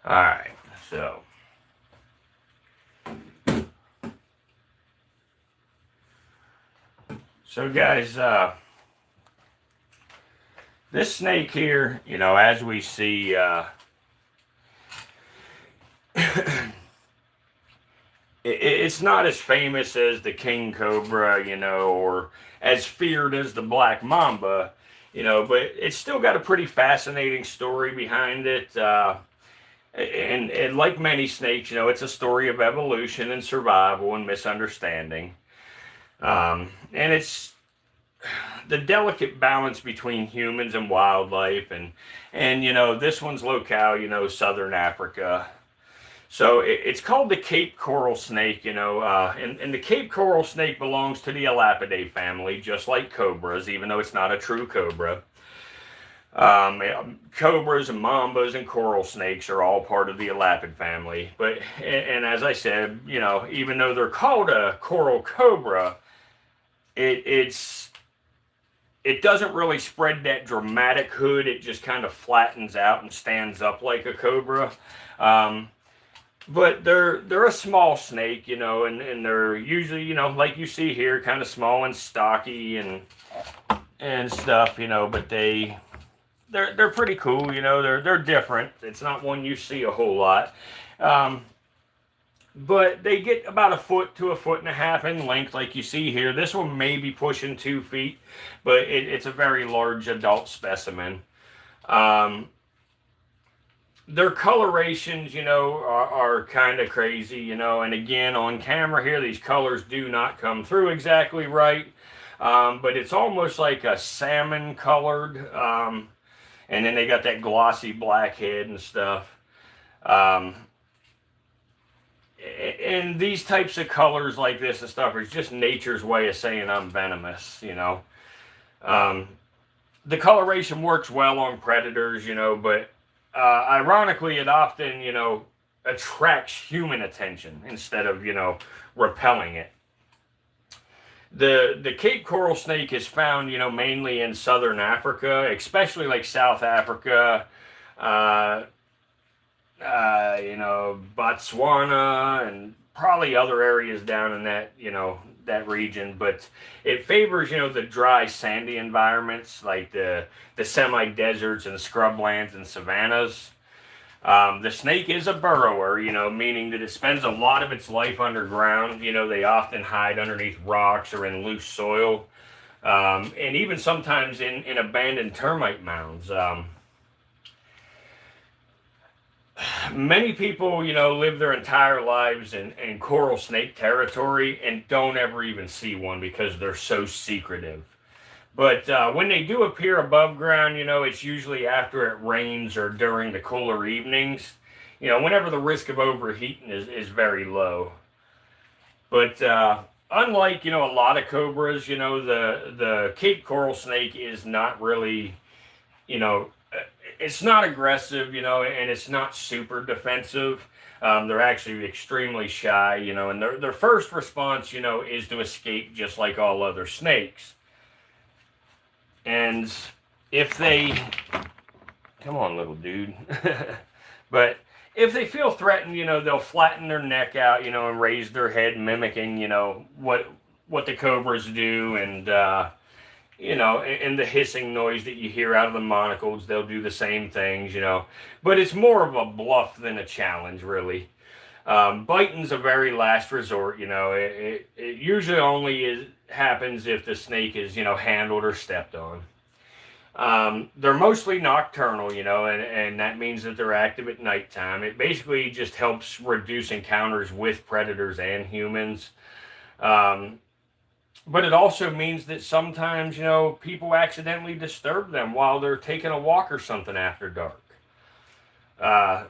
All right, so guys, this snake here, you know, as we see, it's not as famous as the king cobra, you know, or as feared as the black mamba, you know, but it's still got a pretty fascinating story behind it. And like many snakes, you know, it's a story of evolution and survival and misunderstanding. And it's the delicate balance between humans and wildlife, and you know, this one's locale, you know, southern Africa. So it's called the Cape coral snake, you know, and the Cape coral snake belongs to the Elapidae family, just like cobras, even though it's not a true cobra. Cobras and mambas and coral snakes are all part of the elapid family. But and as I said, you know, even though they're called a coral cobra, it's it doesn't really spread that dramatic hood. It just kind of flattens out and stands up like a cobra. Um, But they're a small snake, you know, and they're usually, you know, like you see here, kind of small and stocky and stuff, you know. But they're pretty cool, you know. They're different. It's not one you see a whole lot. Um, but they get about a foot to a foot and a half in length, like you see here. This one may be pushing 2 feet, but it's a very large adult specimen. Um, their colorations, you know, are kind of crazy, you know. And again, on camera here, these colors do not come through exactly right. But it's almost like a salmon colored. And then they got that glossy black head and stuff. Um, and these types of colors like this and stuff is just nature's way of saying I'm venomous, you know. Um, the coloration works well on predators, you know, but ironically, it often, you know, attracts human attention instead of, you know, repelling it. The Cape coral snake is found, you know, mainly in southern Africa, especially like South Africa, uh, you know, Botswana, and probably other areas down in that, you know, that region. But it favors, you know, the dry, sandy environments like the semi deserts and scrublands and savannas. The snake is a burrower, you know, meaning that it spends a lot of its life underground. You know, they often hide underneath rocks or in loose soil, and even sometimes in abandoned termite mounds. Many people, you know, live their entire lives in coral snake territory and don't ever even see one because they're so secretive. But when they do appear above ground, you know, it's usually after it rains or during the cooler evenings, you know, whenever the risk of overheating is very low. But unlike, you know, a lot of cobras, you know, the Cape coral snake is not really, you know, it's not aggressive, you know, and it's not super defensive. They're actually extremely shy, you know, and their first response, you know, is to escape just like all other snakes. And if they, come on, little dude, but if they feel threatened, you know, they'll flatten their neck out, you know, and raise their head, mimicking, you know, what the cobras do, and you know, and the hissing noise that you hear out of the monocles, they'll do the same things, you know. But it's more of a bluff than a challenge, really. Biting's a very last resort, you know. It usually only happens if the snake is, you know, handled or stepped on. They're mostly nocturnal, you know, and that means that they're active at nighttime. It basically just helps reduce encounters with predators and humans. Um, but it also means that sometimes, you know, people accidentally disturb them while they're taking a walk or something after dark. Uh,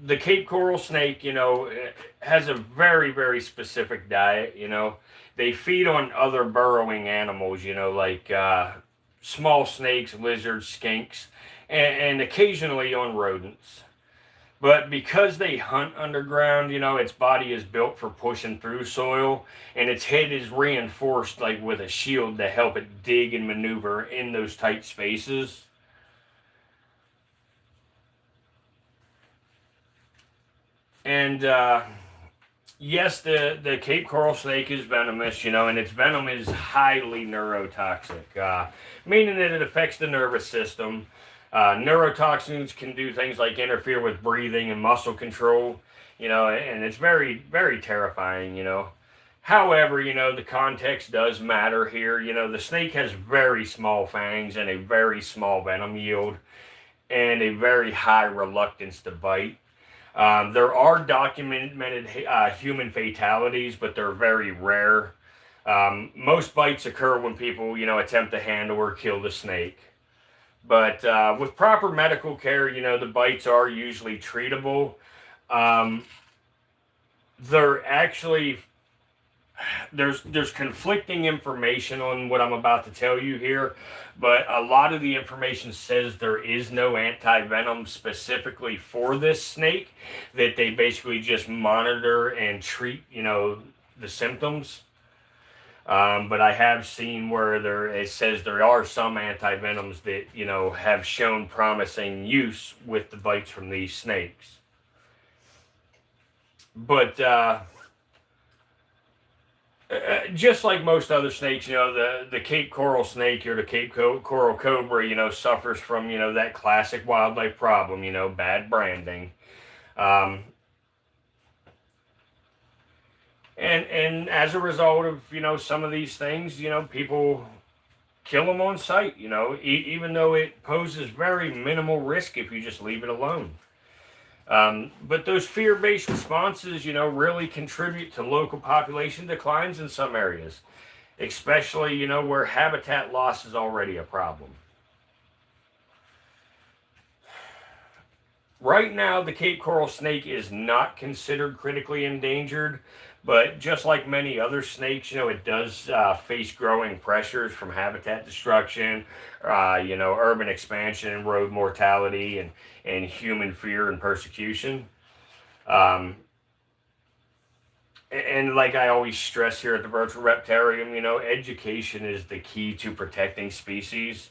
the Cape coral snake, you know, has a very, very specific diet, you know. They feed on other burrowing animals, you know, like small snakes, lizards, skinks, and occasionally on rodents. But because they hunt underground, you know, its body is built for pushing through soil, and its head is reinforced like with a shield to help it dig and maneuver in those tight spaces. And yes, the Cape coral snake is venomous, you know, and its venom is highly neurotoxic, meaning that it affects the nervous system. Neurotoxins can do things like interfere with breathing and muscle control, you know, and it's very, very terrifying, you know. However, you know, the context does matter here. You know, the snake has very small fangs and a very small venom yield and a very high reluctance to bite. There are documented human fatalities, but they're very rare. Most bites occur when people, you know, attempt to handle or kill the snake. But with proper medical care, you know, the bites are usually treatable. Um, they're actually there's conflicting information on what I'm about to tell you here, but a lot of the information says there is no anti-venom specifically for this snake, that they basically just monitor and treat, you know, the symptoms. But I have seen where it says there are some anti-venoms that, you know, have shown promising use with the bites from these snakes. But just like most other snakes, you know, the Cape coral snake or the Cape coral cobra, you know, suffers from, you know, that classic wildlife problem, you know, bad branding. Um, and as a result of, you know, some of these things, you know, people kill them on sight, you know, even though it poses very minimal risk if you just leave it alone. But those fear-based responses, you know, really contribute to local population declines in some areas, especially, you know, where habitat loss is already a problem. Right now, the Cape coral snake is not considered critically endangered, but just like many other snakes, you know, it does face growing pressures from habitat destruction, you know, urban expansion, road mortality, and human fear and persecution. Um, and like I always stress here at the Virtual Reptarium, you know, education is the key to protecting species.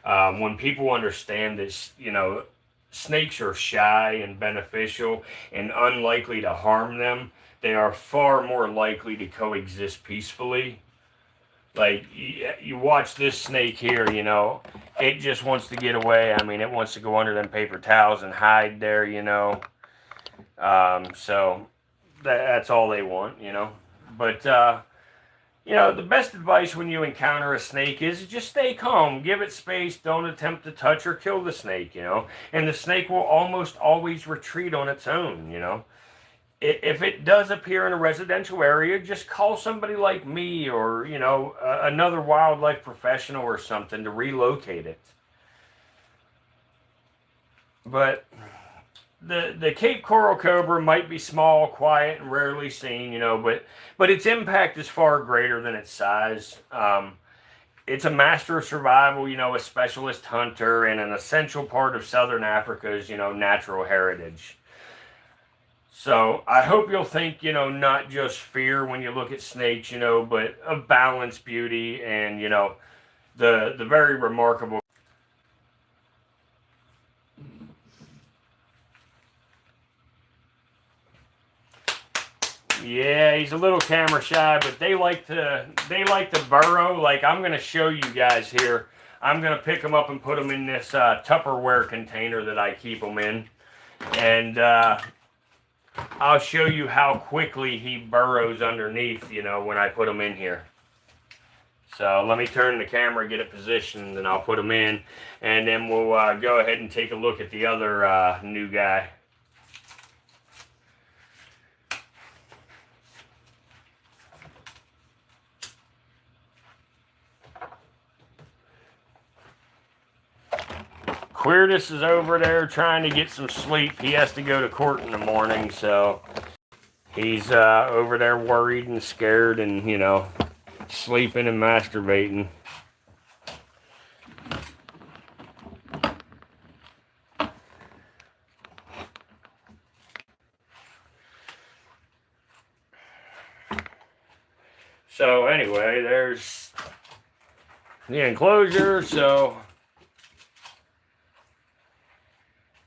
When people understand this, you know, snakes are shy and beneficial and unlikely to harm them, they are far more likely to coexist peacefully. Like, you watch this snake here, you know, it just wants to get away. I mean, it wants to go under them paper towels and hide there, you know. So that's all they want, you know. But, you know, the best advice when you encounter a snake is just stay calm, give it space, don't attempt to touch or kill the snake, you know. And the snake will almost always retreat on its own, you know. If it does appear in a residential area, just call somebody like me or, you know, another wildlife professional or something to relocate it. But the Cape coral cobra might be small, quiet, and rarely seen, you know, but its impact is far greater than its size. It's a master of survival, you know, a specialist hunter, and an essential part of southern Africa's, you know, natural heritage. So I hope you'll think, you know, not just fear when you look at snakes, you know, but of balance, beauty, and, you know, the very remarkable. Yeah, he's a little camera shy, but they like to burrow. Like, I'm gonna show you guys here. I'm gonna pick them up and put them in this Tupperware container that I keep them in, and I'll show you how quickly he burrows underneath, you know, when I put them in here. So let me turn the camera, get it positioned, and I'll put them in, and then we'll go ahead and take a look at the other new guy. Queerdus is over there trying to get some sleep. He has to go to court in the morning, so he's over there worried and scared and, you know, sleeping and masturbating. So anyway, there's the enclosure. So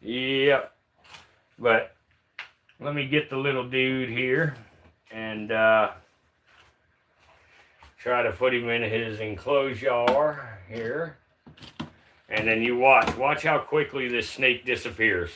yep, but let me get the little dude here and try to put him in his enclosure here, and then you watch how quickly this snake disappears.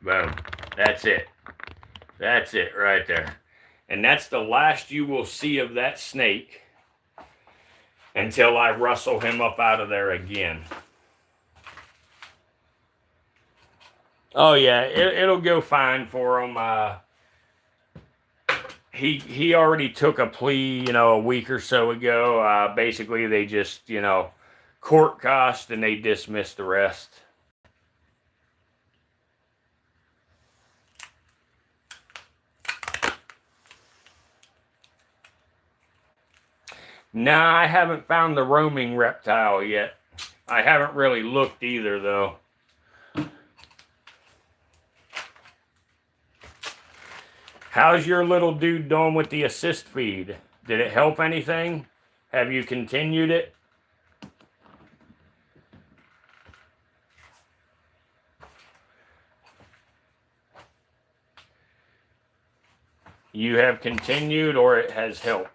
Boom. That's it. That's it right there. And that's the last you will see of that snake until I rustle him up out of there again. Oh yeah, it'll go fine for him. He already took a plea, you know, a week or so ago. Basically, they just, you know, court cost and they dismissed the rest. Nah, I haven't found the roaming reptile yet. I haven't really looked either, though. How's your little dude doing with the assist feed? Did it help anything? Have you continued it? You have continued, or it has helped?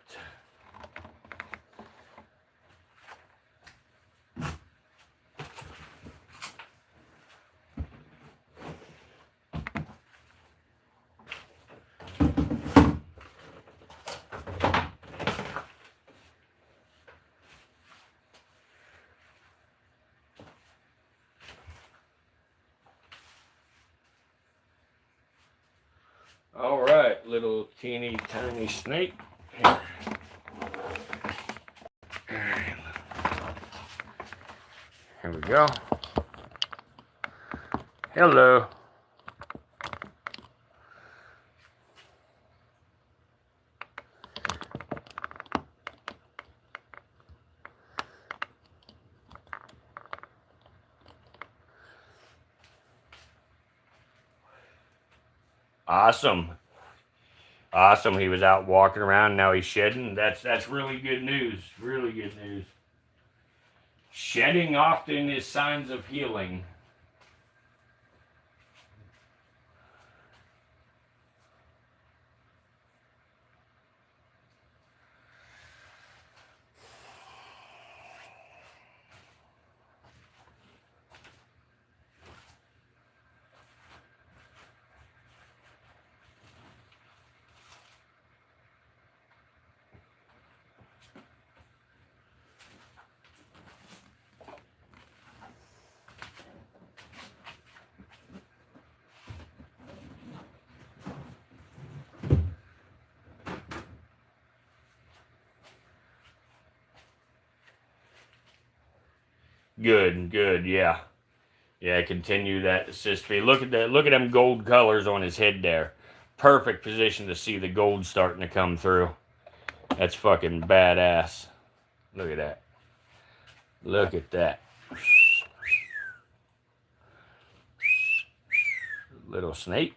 All right, little teeny tiny snake. Here. Here we go. Hello. Awesome. Awesome. He was out walking around. Now he's shedding. That's really good news. Really good news. Shedding often is signs of healing. Good, good, yeah. Yeah, continue that assist feed. Look at that. Look at them gold colors on his head there. Perfect position to see the gold starting to come through. That's fucking badass. Look at that. Look at that. Little snake.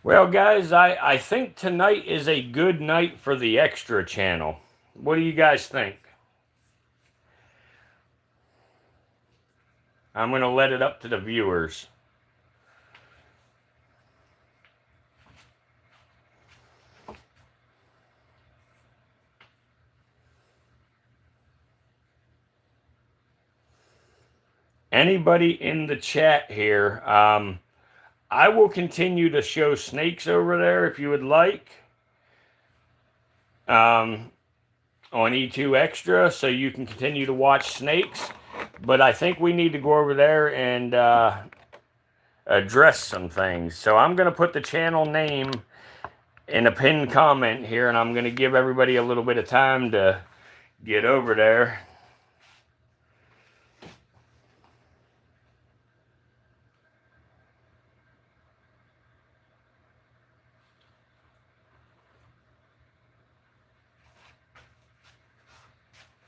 Well, guys, I think tonight is a good night for the extra channel. What do you guys think? I'm going to let it up to the viewers. Anybody in the chat here, I will continue to show snakes over there if you would like. On E2 Extra, so you can continue to watch snakes. But I think we need to go over there and address some things. So I'm going to put the channel name in a pinned comment here, and I'm going to give everybody a little bit of time to get over there.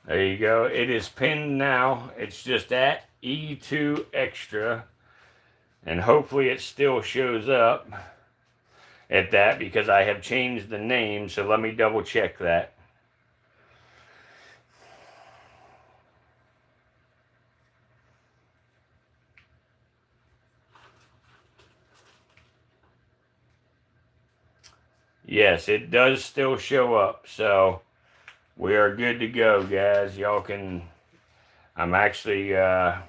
There you go. It is pinned now. It's just at E2 Extra. And hopefully it still shows up at that because I have changed the name. So let me double check that. Yes, it does still show up. So we are good to go, guys. Y'all can... I'm actually... I'm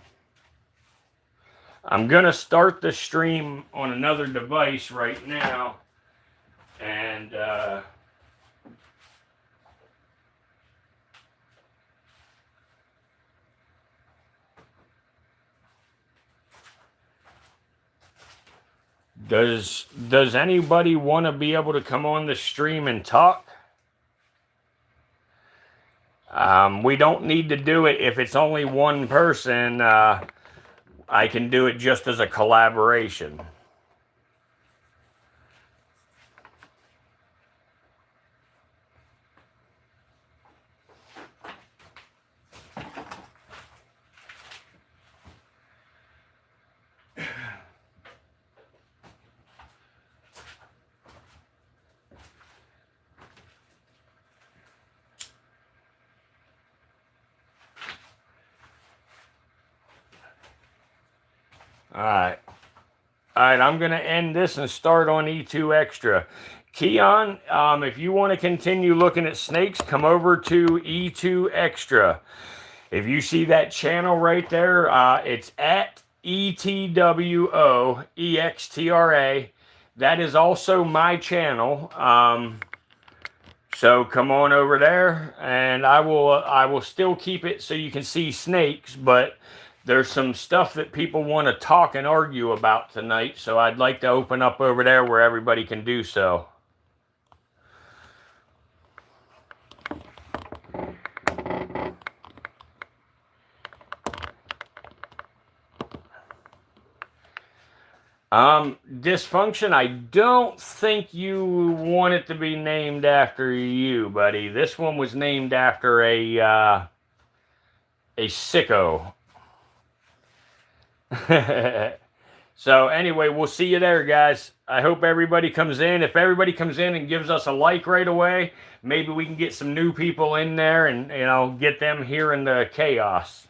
going to start the stream on another device right now. And... Does anybody want to be able to come on the stream and talk? We don't need to do it if it's only one person. I can do it just as a collaboration. Alright. Alright, I'm going to end this and start on E2 Extra. Keon, if you want to continue looking at snakes, come over to E2 Extra. If you see that channel right there, it's at ETWOEXTRA. That is also my channel. So come on over there, and I will still keep it so you can see snakes, but there's some stuff that people want to talk and argue about tonight, so I'd like to open up over there where everybody can do so. Dysfunction, I don't think you want it to be named after you, buddy. This one was named after a sicko. So anyway, we'll see you there, guys. I hope everybody comes in. If everybody comes in and gives us a like right away, maybe we can get some new people in there and, you know, get them hearing the chaos.